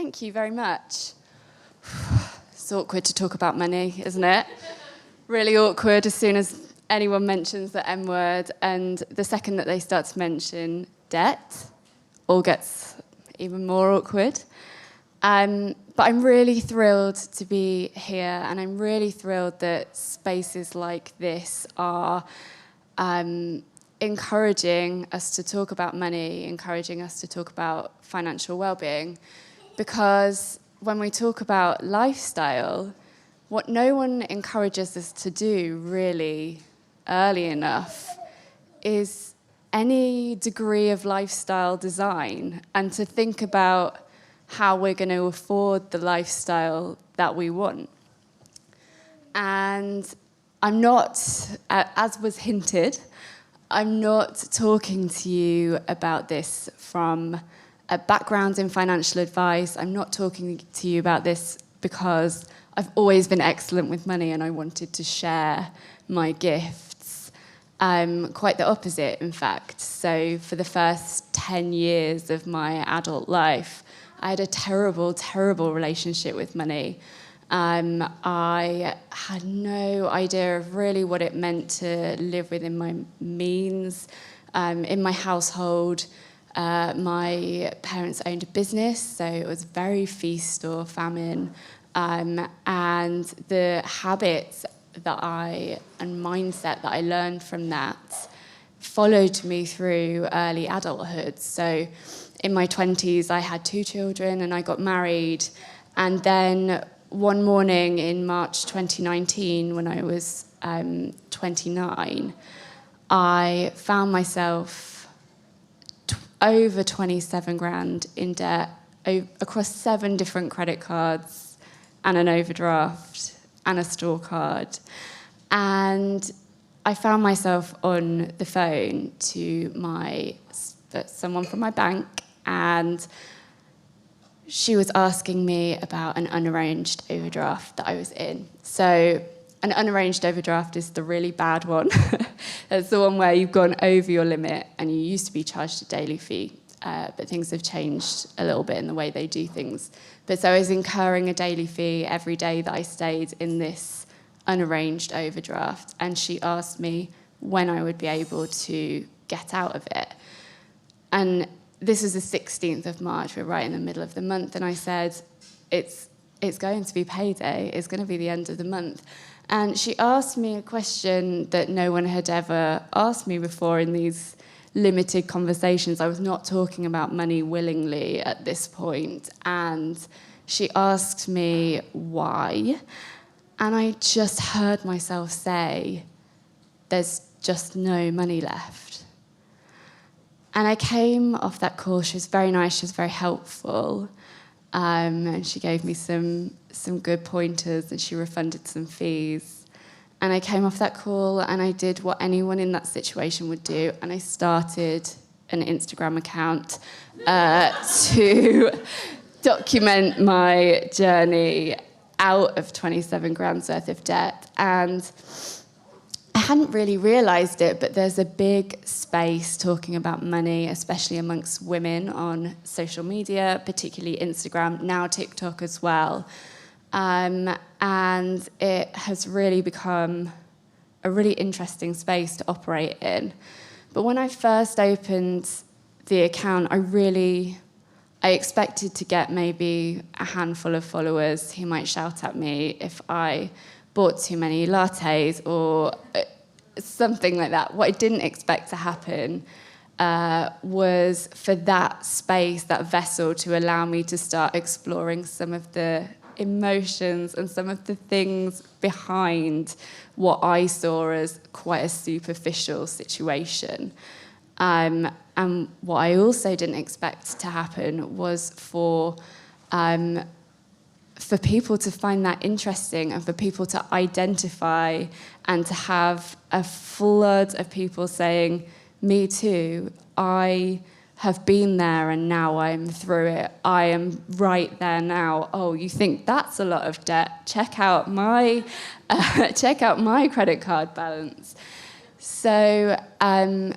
Thank you very much. It's awkward to talk about money, isn't it? Really awkward as soon as anyone mentions the M word, and the second that they start to mention debt, all gets even more awkward. But I'm really thrilled to be here, and I'm really thrilled that spaces like this are encouraging us to talk about money, encouraging us to talk about financial well-being, because when we talk about lifestyle, what no one encourages us to do really early enough is any degree of lifestyle design, and to think about how we're going to afford the lifestyle that we want. And I'm not, as was hinted, I'm not talking to you about this from a background in financial advice. I'm not talking to you about this because I've always been excellent with money and I wanted to share my gifts. Quite the opposite, in fact. So for the first 10 years of my adult life, I had a terrible, terrible relationship with money. I had no idea of really what it meant to live within my means. In my household, my parents owned a business, so it was very feast or famine. And the habits and mindset that I learned from that followed me through early adulthood. So in my 20s, I had 2 children and I got married. And then one morning in March 2019, when I was 29, I found myself over 27 grand in debt across 7 different credit cards and an overdraft and a store card. And I found myself on the phone to someone from my bank, and she was asking me about an unarranged overdraft that I was in. So an unarranged overdraft is the really bad one. It's the one where you've gone over your limit and you used to be charged a daily fee, but things have changed a little bit in the way they do things. But so I was incurring a daily fee every day that I stayed in this unarranged overdraft, and she asked me when I would be able to get out of it. And this was the 16th of March, we're right in the middle of the month, and I said, it's going to be payday, it's going to be the end of the month. And she asked me a question that no one had ever asked me before in these limited conversations. I was not talking about money willingly at this point, and she asked me why, and I just heard myself say, there's just no money left. And I came off that call. She was very nice, she was very helpful, and she gave me some good pointers, and she refunded some fees. And I came off that call and I did what anyone in that situation would do, and I started an Instagram account to document my journey out of 27 grand's worth of debt. And I hadn't really realised it, but there's a big space talking about money, especially amongst women on social media, particularly Instagram, now TikTok as well. And it has really become a really interesting space to operate in. But when I first opened the account, I expected to get maybe a handful of followers who might shout at me if I bought too many lattes or something like that. What I didn't expect to happen was for that space, that vessel, to allow me to start exploring some of the emotions and some of the things behind what I saw as quite a superficial situation. And what I also didn't expect to happen was for people to find that interesting, and for people to identify and to have a flood of people saying, me too, I have been there and now I'm through it. I am right there now. Oh, you think that's a lot of debt? Check out my credit card balance. So, and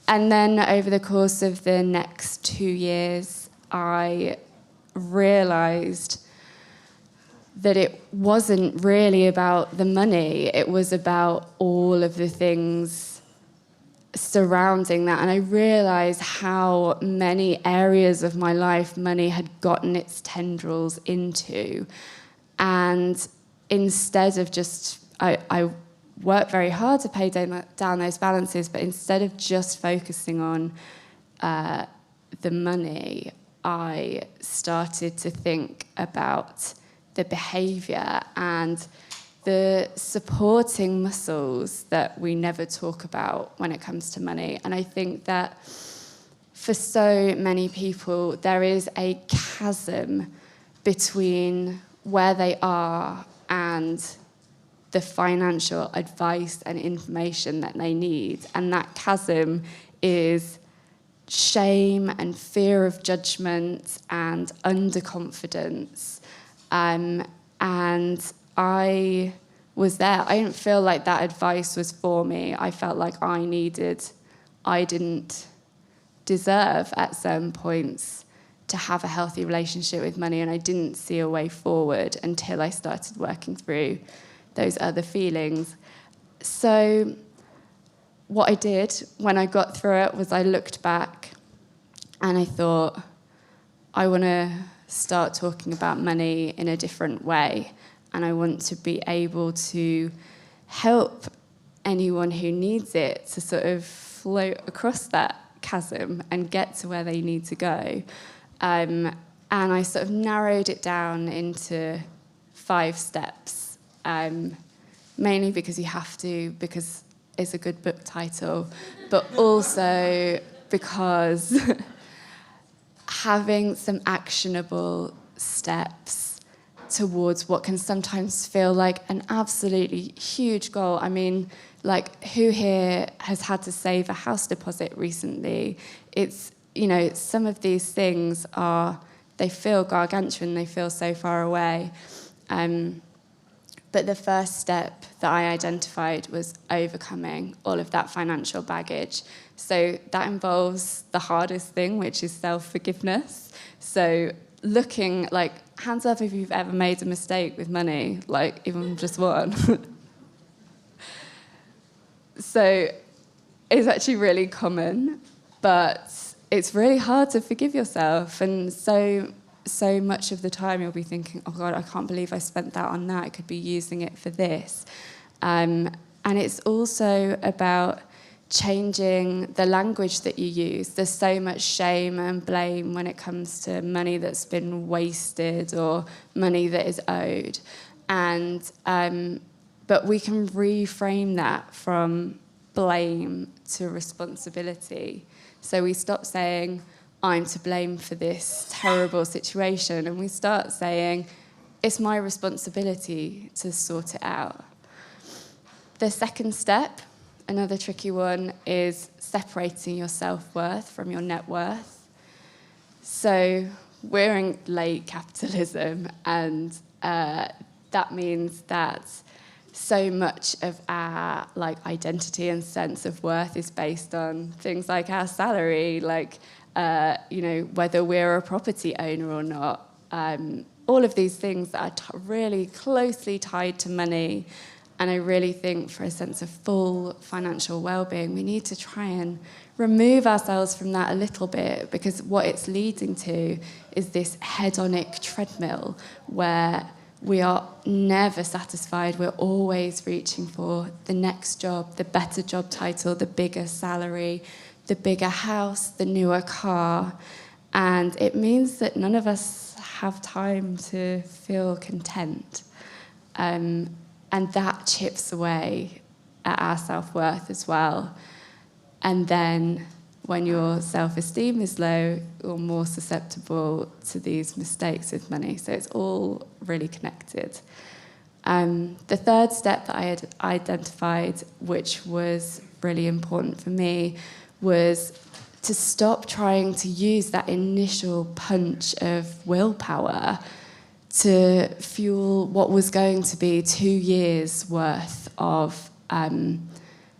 then over the course of the next 2 years, I realised that it wasn't really about the money. It was about all of the things surrounding that. And I realised how many areas of my life money had gotten its tendrils into. And instead of just, I worked very hard to pay down those balances, but instead of just focusing on the money, I started to think about the behaviour and the supporting muscles that we never talk about when it comes to money. And I think that for so many people, there is a chasm between where they are and the financial advice and information that they need. And that chasm is shame and fear of judgment and underconfidence. And I was there. I didn't feel like that advice was for me. I felt like I didn't deserve at certain points to have a healthy relationship with money, and I didn't see a way forward until I started working through those other feelings. So what I did when I got through it was I looked back and I thought, I want to start talking about money in a different way, and I want to be able to help anyone who needs it to sort of float across that chasm and get to where they need to go. And I sort of narrowed it down into 5 steps, mainly because you have to, because it's a good book title, but also because having some actionable steps towards what can sometimes feel like an absolutely huge goal. I mean, like, who here has had to save a house deposit recently? It's, some of these things they feel gargantuan, they feel so far away. But the first step that I identified was overcoming all of that financial baggage. So that involves the hardest thing, which is self-forgiveness. So looking, like, hands up if you've ever made a mistake with money, like even just one. So it's actually really common, but it's really hard to forgive yourself. And so much of the time you'll be thinking, oh God, I can't believe I spent that on that. I could be using it for this. And it's also about changing the language that you use. There's so much shame and blame when it comes to money that's been wasted or money that is owed. And but we can reframe that from blame to responsibility. So we stop saying, I'm to blame for this terrible situation, and we start saying, it's my responsibility to sort it out. The second step, another tricky one, is separating your self-worth from your net worth. So we're in late capitalism, and that means that so much of our identity and sense of worth is based on things like our salary, whether we're a property owner or not. All of these things that are really closely tied to money. And I really think for a sense of full financial well-being, we need to try and remove ourselves from that a little bit, because what it's leading to is this hedonic treadmill where we are never satisfied. We're always reaching for the next job, the better job title, the bigger salary, the bigger house, the newer car. And it means that none of us have time to feel content. And that chips away at our self-worth as well. And then when your self-esteem is low, you're more susceptible to these mistakes with money. So it's all really connected. The third step that I had identified, which was really important for me, was to stop trying to use that initial punch of willpower to fuel what was going to be 2 years' worth of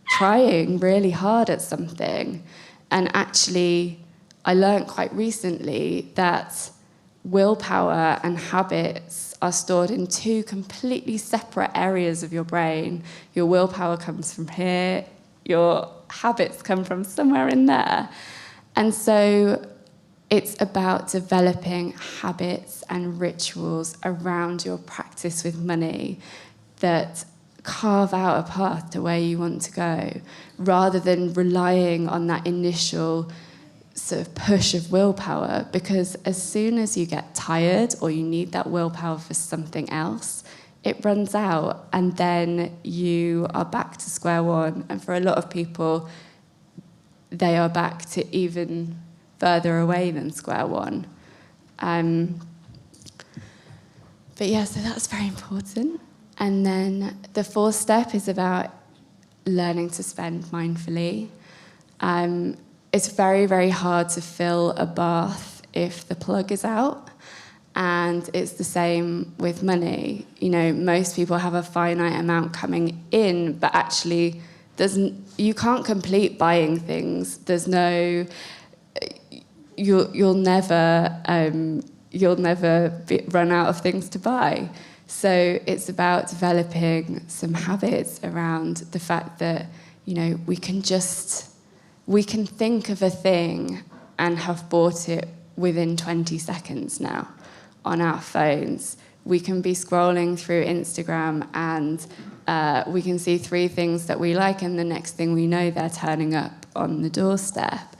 trying really hard at something. And actually, I learned quite recently that willpower and habits are stored in two completely separate areas of your brain. Your willpower comes from here, your habits come from somewhere in there. And so it's about developing habits and rituals around your practice with money that carve out a path to where you want to go, rather than relying on that initial sort of push of willpower, because as soon as you get tired or you need that willpower for something else, it runs out and then you are back to square one. And for a lot of people, they are back to even further away than square one. But yeah, so that's very important. And then the fourth step is about learning to spend mindfully. It's very, very hard to fill a bath if the plug is out. And it's the same with money. You know, most people have a finite amount coming in, but actually you can't complete buying things. There's no, you'll never run out of things to buy. So it's about developing some habits around the fact that, you know, we can think of a thing and have bought it within 20 seconds now on our phones. We can be scrolling through Instagram and we can see 3 things that we like, and the next thing we know, they're turning up on the doorstep.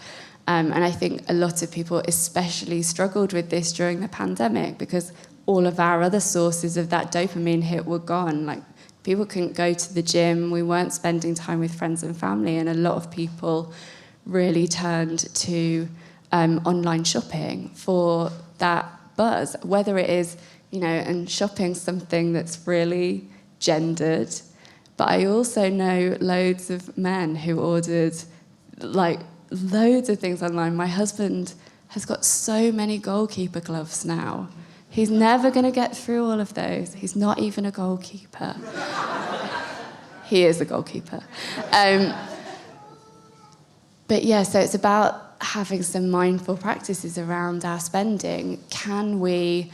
And I think a lot of people especially struggled with this during the pandemic, because all of our other sources of that dopamine hit were gone. Like, people couldn't go to the gym, we weren't spending time with friends and family, and a lot of people really turned to online shopping for that buzz, whether it is, you know, and shopping's something that's really gendered, but I also know loads of men who ordered like loads of things online. My husband has got so many goalkeeper gloves now. He's never going to get through all of those. He's not even a goalkeeper. He is a goalkeeper. But yeah, so it's about having some mindful practices around our spending. Can we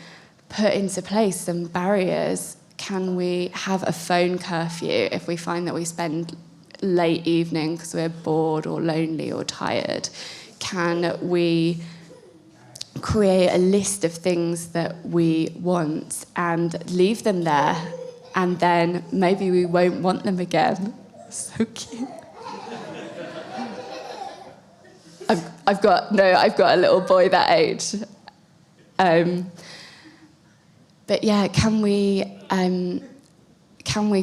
put into place some barriers? Can we have a phone curfew if we find that we spend late evening because we're bored or lonely or tired? Can we create a list of things that we want and leave them there, and then maybe we won't want them again? So cute. I've got a little boy that age. But yeah, can we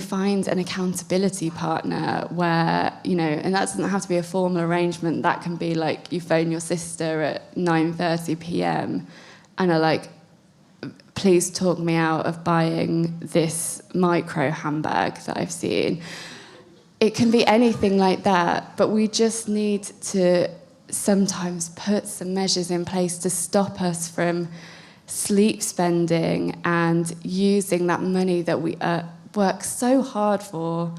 find an accountability partner where, you know, and that doesn't have to be a formal arrangement. That can be like you phone your sister at 9:30 p.m. and are like, please talk me out of buying this micro handbag that I've seen. It can be anything like that, but we just need to sometimes put some measures in place to stop us from sleep spending and using that money that we work so hard for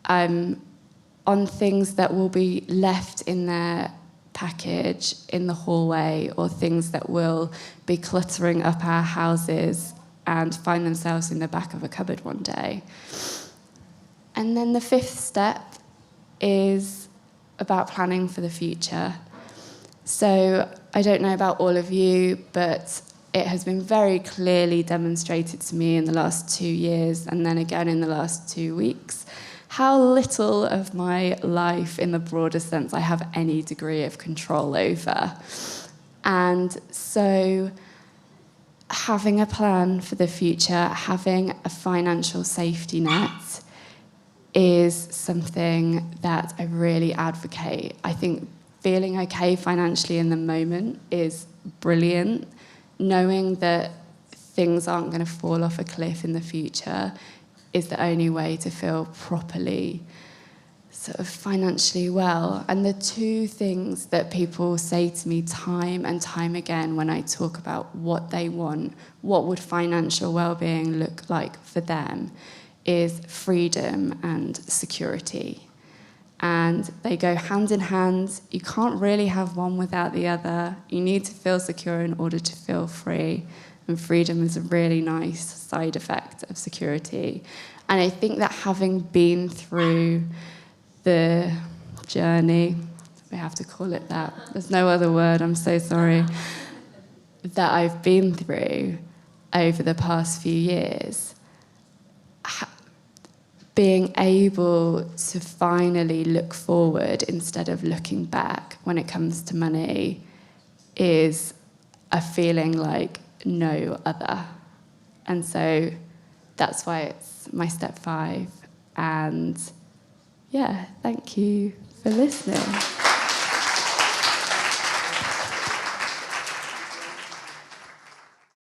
on things that will be left in their package in the hallway, or things that will be cluttering up our houses and find themselves in the back of a cupboard one day. And then the 5th step is about planning for the future. So I don't know about all of you, but it has been very clearly demonstrated to me in the last 2 years, and then again in the last 2 weeks, how little of my life in the broader sense I have any degree of control over. And so having a plan for the future, having a financial safety net is something that I really advocate. I think feeling okay financially in the moment is brilliant. Knowing that things aren't going to fall off a cliff in the future is the only way to feel properly sort of financially well. And the 2 things that people say to me time and time again when I talk about what they want, what would financial well-being look like for them, is freedom and security. and they go hand in hand. You can't really have one without the other. You need to feel secure in order to feel free, and freedom is a really nice side effect of security. And I think that having been through the journey, we have to call it that, there's no other word, I'm so sorry, that I've been through over the past few years, being able to finally look forward instead of looking back when it comes to money is a feeling like no other. And so that's why it's my step 5. And yeah, thank you for listening.